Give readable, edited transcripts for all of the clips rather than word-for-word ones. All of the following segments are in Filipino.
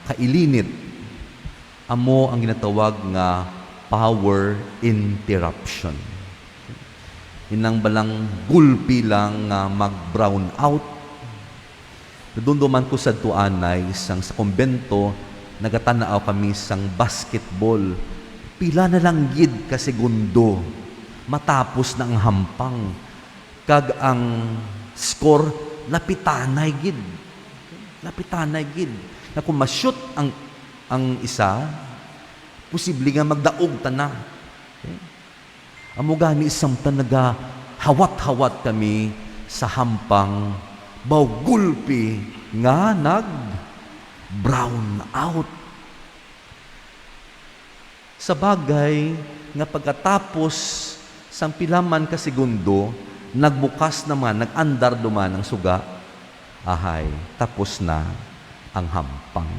Kailinit amo ang ginatawag nga power interruption. Inang balang gulpi lang nga mag-brown out. Nadunduman ko sa tuanay sa kumbento, nagatanaaw kami sang basketball. Pila na lang gid ka segundo matapos ng hampang. Kag ang score lapitanay gid. Lapitanay gid. Na kung ma-shoot ang isa, posible nga magdaog ta na. Okay? Amo gani isang tanaga hawat-hawat kami sa hampang bawgulpi nga brown out. Sa bagay nga pagkatapos sang pilaman ka segundo, nagbukas naman, nag-andar duman ang suga, ahay, tapos na ang hampang.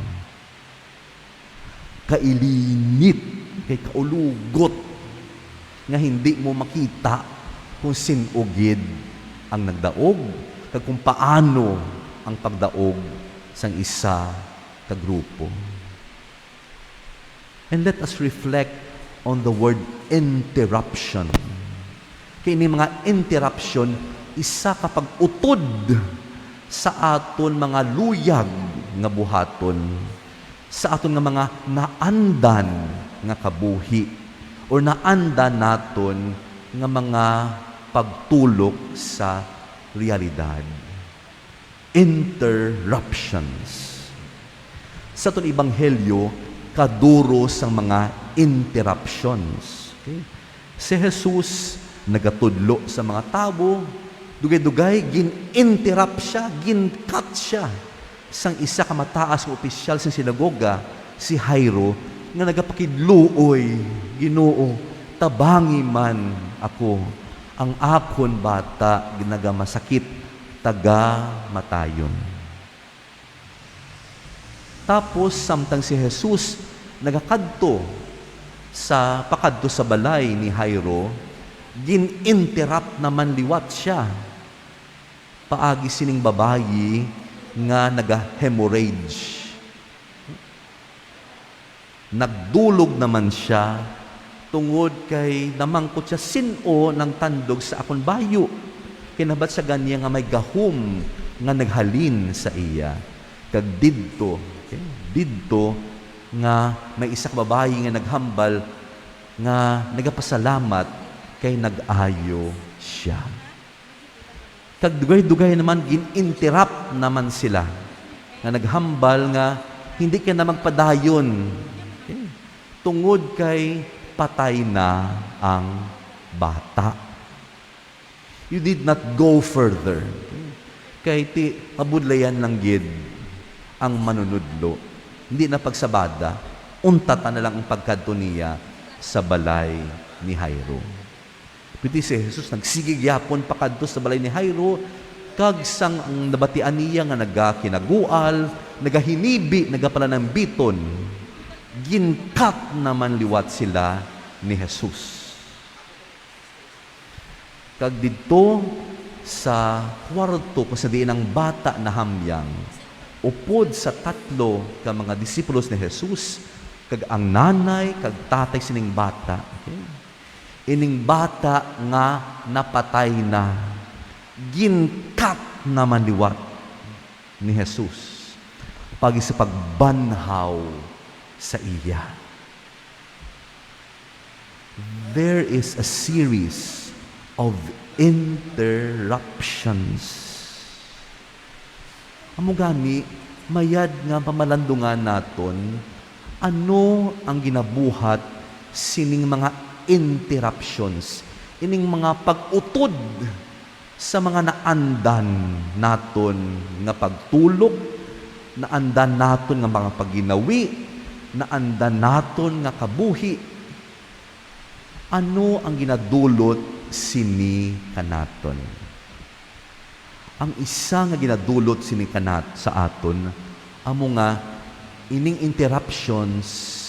Kailinit, kay kaulugot, nga hindi mo makita kung sinugid ang nagdaog, kag kung paano ang pagdaog sang isa ka grupo. And let us reflect on the word interruption. Kaya ini mga interruption, isa kapag utod sa aton mga luyag nga buhaton, sa aton nga mga naandan nga kabuhi, o naandan naton nga mga pagtulok sa realidad. Interruptions. Sa aton ebanghelyo, kaduro sang mga interruptions. Okay? Si Jesus nagatudlo sa mga tao, dugay-dugay, gin-interrupt siya, gin-cut siya sang isa ka mataas nga opisyal sa sinagoga, si Jairo, nga nagapakidluoy, Ginoo, tabangi man ako, ang akon bata ginagamasakit, taga matayon. Tapos, samtang si Jesus nagakadto sa pakadto sa balay ni Jairo, gin-interrupt naman liwat siya. Paagi sining babayi nga naga-hemorrhage. Nagdulog naman siya tungod kay namangkot siya sino ng tandog sa akon bayo. Kinabat sa ganya nga may gahom nga naghalin sa iya. Kag didto, okay? Didto nga may isa ka babayi nga naghambal nga nagapasalamat kay nag-ayo siya. Kag dugay-dugay naman gin-interrupt naman sila nga naghambal nga hindi ka na magpadayon. Okay? Tungod kay patay na ang bata. You did not go further. Okay? Kay ti abudlayan lang gid ang manunudlo. Hindi na pagsabada, untata na lang ang pagkadto niya sa balay ni Jairo. Piti si Jesus nagsigig yapon pakadto sa balay ni Jairo, kag sang ang nabatian niya nga nagakinagual, nagahinibi, nagapananambiton, ginkat naman liwat sila ni Jesus. Kag didto sa kwarto kung sa diin ang bata na hamyang, upod sa tatlo ka mga disipulos ni Jesus, kag ang nanay, kag tatay sining bata. Okay? Ining bata nga napatay na, ginkat naman liwat ni Jesus pag sa pagbanhaw sa iya. There is a series of interruptions. Amo gani, mayad nga pamalandungan naton, ano ang ginabuhat sining mga interruptions, ining mga pag-utod sa mga naandan naton nga pagtulok, naandan naton nga mga pagginawi, naandan naton nga kabuhi. Ano ang ginadulot sini kanaton? Ang isa nga ginadulot sini kanat sa aton, amo nga ining interruptions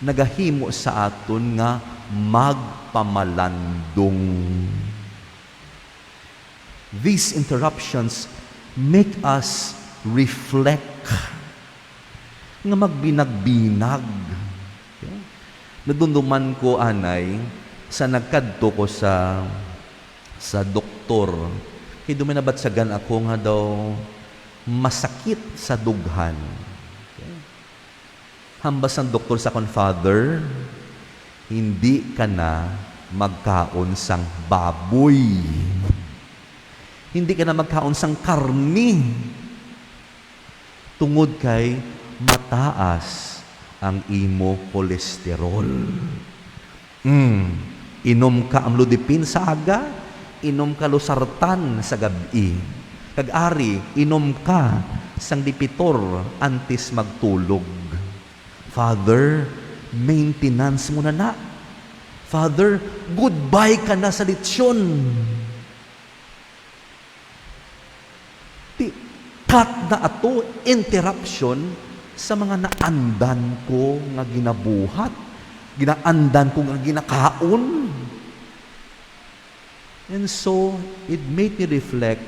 nagahimo sa aton nga magpamalandong. These interruptions make us reflect, nga magbinag-binag. Okay? Nadunduman ko, anay, sa nagkadto ko sa doktor. Kaya duminabatsagan ako nga daw masakit sa dughan. Okay? Hambas ang doktor sa akong, Father, hindi ka na magkaon sang baboy. Hindi ka na magkaon sang karni. Tungod kay mataas ang imo kolesterol. Inom ka amlodipine sa aga, inom ka losartan sa gabi. Kag-ari, inom ka sang dipitor antes magtulog. Father, maintenance mo na. Father, goodbye ka na sa litsyon. Cut na ato, interruption sa mga naandan ko nga ginabuhat, ginaandan ko nga ginakaon. And so, it made me reflect,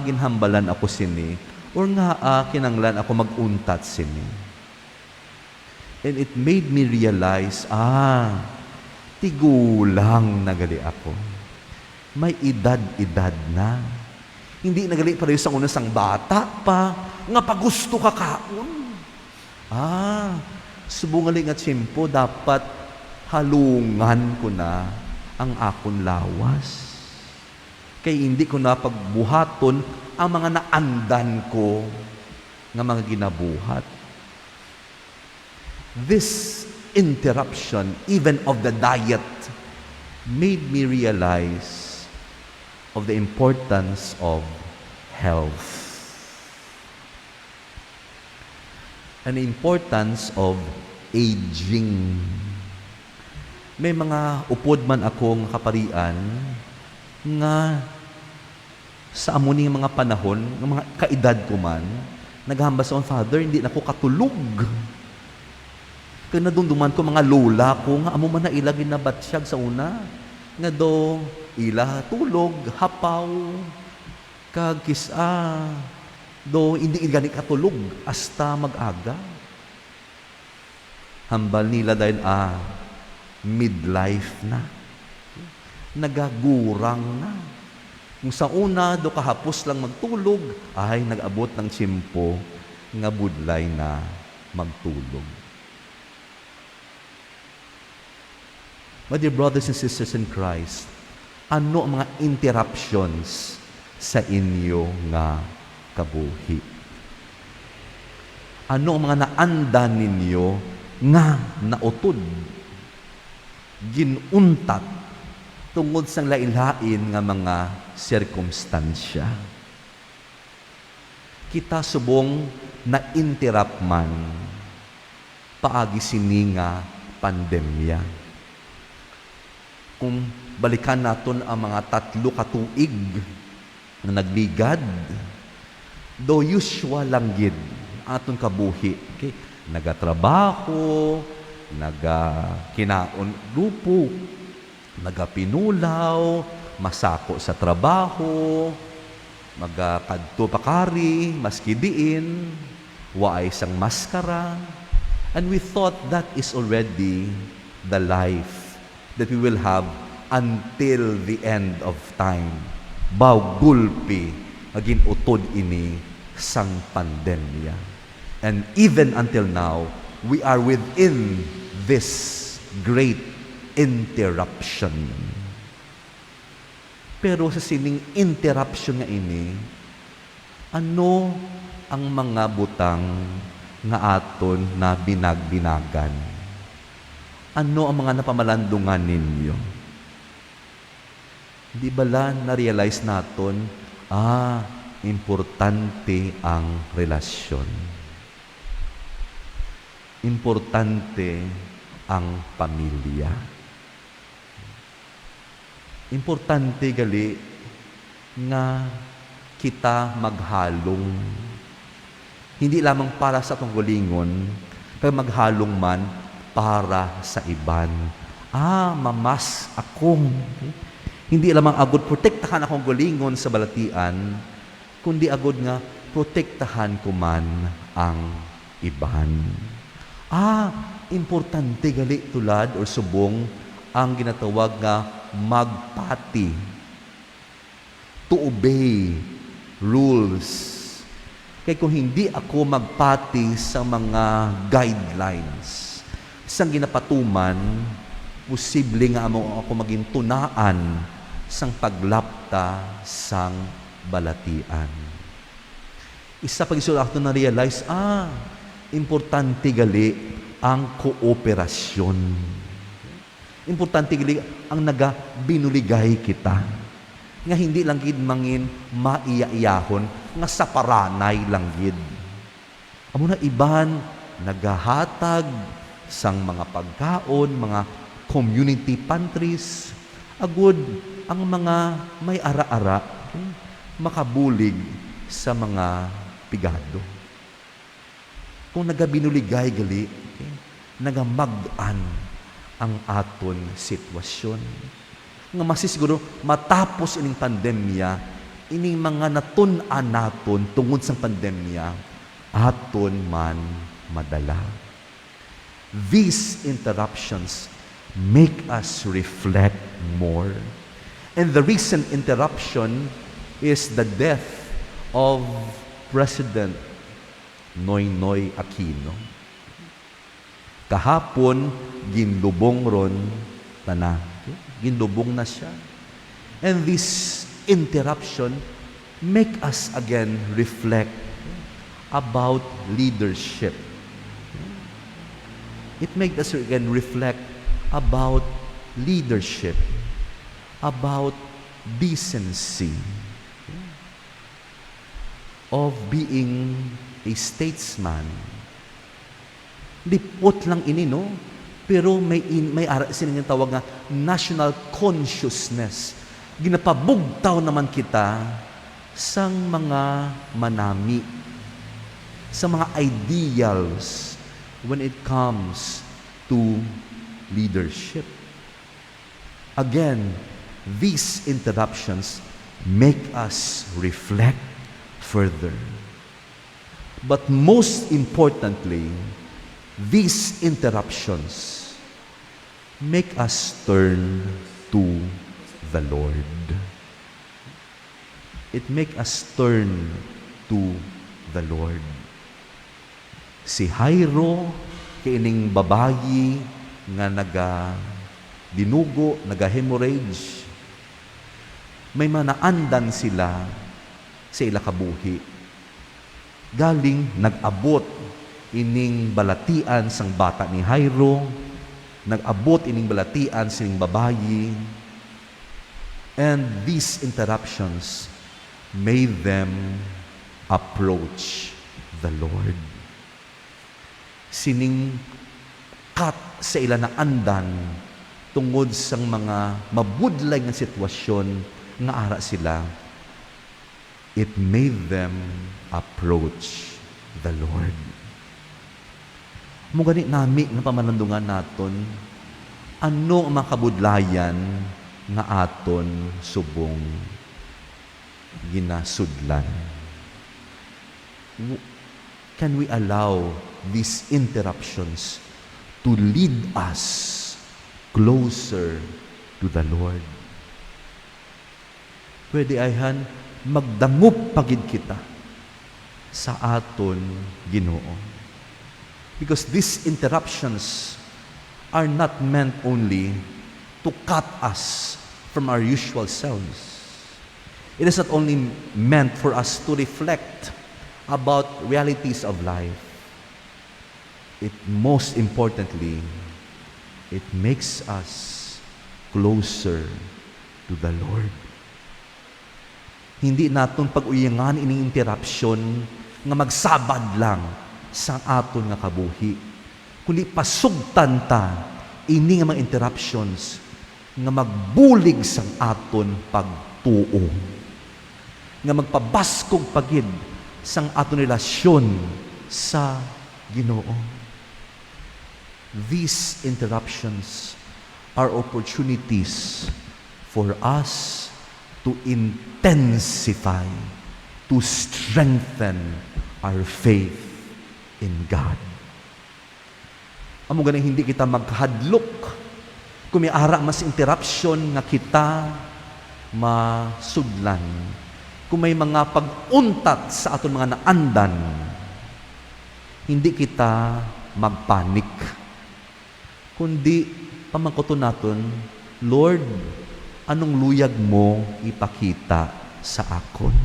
ginhambalan ako sini, or kinanglan ako maguntat sini. And it made me realize, tigulang nagali ako. May edad-edad na. Hindi nagali pa rin sa una sang bata pa, nga pagusto ka kaon. Subungali nga tiyempo, dapat halungan ko na ang akon lawas. Kaya hindi ko na pagbuhaton ang mga naandan ko nga mga ginabuhat. This interruption, even of the diet, made me realize of the importance of health. And the importance of aging. May mga upod man akong kaparian nga sa amuning mga panahon, ng mga kaedad ko man, naghambas akong, Father, hindi na ako katulog. Kaya nadunduman ko mga lola ko nga amo man na ilagin na batsyag sa una. Nga do, ila tulog, hapaw, kag kisa, do hindi gani katulog, hasta mag-aga. Hambal nila dahil, midlife na. Nagagurang na. Kung sa una, do kahapos lang magtulog, ay nag-abot ng tiyempo, nga budlay na magtulog. My dear brothers and sisters in Christ, ano ang mga interruptions sa inyo nga kabuhi? Ano ang mga naandan ninyo nga nautod, ginuntat, tungod sang lain-lain nga mga sirkumstansya? Kita subong na interrupt man paagi sini nga pandemya. Kung balikan naton ang mga 3 katuig na nagligad, do usual lang gid aton kabuhi. Okay? Nagatrabaho, nagakinaon grupo, nagapinulaw, masako sa trabaho, magakadto pakari, maski diin, waay sang maskara. And we thought that is already the life that we will have until the end of time. Gulpi, aging utod ini sang pandemya. And even until now, we are within this great interruption. Pero sa sining interruption nga ini, ano ang mga butang nga aton na binagbinagan? Ano ang mga napamalandungan ninyo? Di bala na-realize naton, importante ang relasyon. Importante ang pamilya. Importante gali nga kita maghalong. Hindi lamang para sa tunggulingon, kaya maghalong man para sa iban. Mamas akong. Okay? Hindi lamang agod protektahan akong gulingon sa balatian, kundi agod nga protektahan ko man ang iban. Importante gali tulad or subong ang ginatawag nga magpati. To obey rules. Kaya kung hindi ako magpati sa mga guidelines, isang ginapatuman, posible nga ako maging tunaan sang paglapta sang balatian. Isa pag iso ako na-realize, importante gali ang kooperasyon. Importante gali ang binuligay kita. Nga hindi lang gid mangin maiya-iyahon, nga sa paranay lang gid. Amo na iban nagahatag sang mga pagkaon, mga community pantries, agud ang mga may ara-ara makabulig sa mga pigado. Kung nagabinuligay gali, nagamag-an ang aton sitwasyon. Nga masisiguro matapos ining pandemya, ining mga natun-an naton tungod sa pandemya, aton man madala. These interruptions make us reflect more. And the recent interruption is the death of President Noynoy Aquino. Kahapon, ginlubong ron na. Ginlubong na siya. And this interruption make us again reflect about leadership. It make us again reflect about leadership, about decency, of being a statesman. Lipot lang ini, no? Pero may sining tawag nga national consciousness. Ginapabugtaw naman kita sang mga manami, sa mga ideals when it comes to leadership. Again, these interruptions make us reflect further. But most importantly, these interruptions make us turn to the Lord. It make us turn to the Lord. Si Jairo, kining babayi nga dinugo, hemorrhage, may manaandan sila sa ila kabuhi. Galing nag-abot ining balatian sang bata ni Jairo, nag-abot ining balatian sining babayi, and these interruptions made them approach the Lord. Sining kat sa ila na andan tungod sang mga mabudlay nga sitwasyon nga ara sila, it made them approach the Lord. Mugani nami nga pamanandungan naton, ano ang mga kabudlayan nga aton subong ginasudlan? Can we allow these interruptions to lead us closer to the Lord? Pwede ayhan magdangup pagid kita sa aton Ginoo. Because these interruptions are not meant only to cut us from our usual selves. It is not only meant for us to reflect about realities of life. It most importantly, it makes us closer to the Lord. Hindi naton pag-uyangan ining interruption nga magsabad lang sa aton nga kabuhi, kundi pasugtan ta ini nga mga interruptions nga magbulig sang aton pagtuo, nga magpabaskog pagid sang aton relasyon sa Ginoo. These interruptions are opportunities for us to intensify, to strengthen our faith in God. Amo ganing hindi kita magkahadlok kung may ara mas interruption nga kita masudlan. Kung may mga pag-untat sa aton mga naandan, hindi kita magpanik. Kundi pamangkoton naton, Lord, anong luyag mo ipakita sa akon?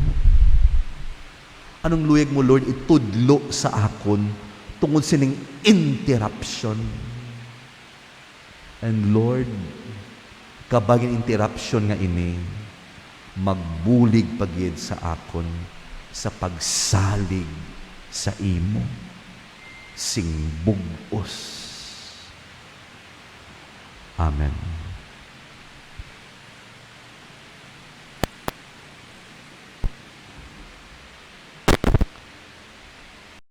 Anong luyag mo, Lord, itudlo sa akon tungod sining interruption? And Lord, kabaging interruption nga ini, magbulig pagid sa akon sa pagsalig sa imo sing bugos. Amen.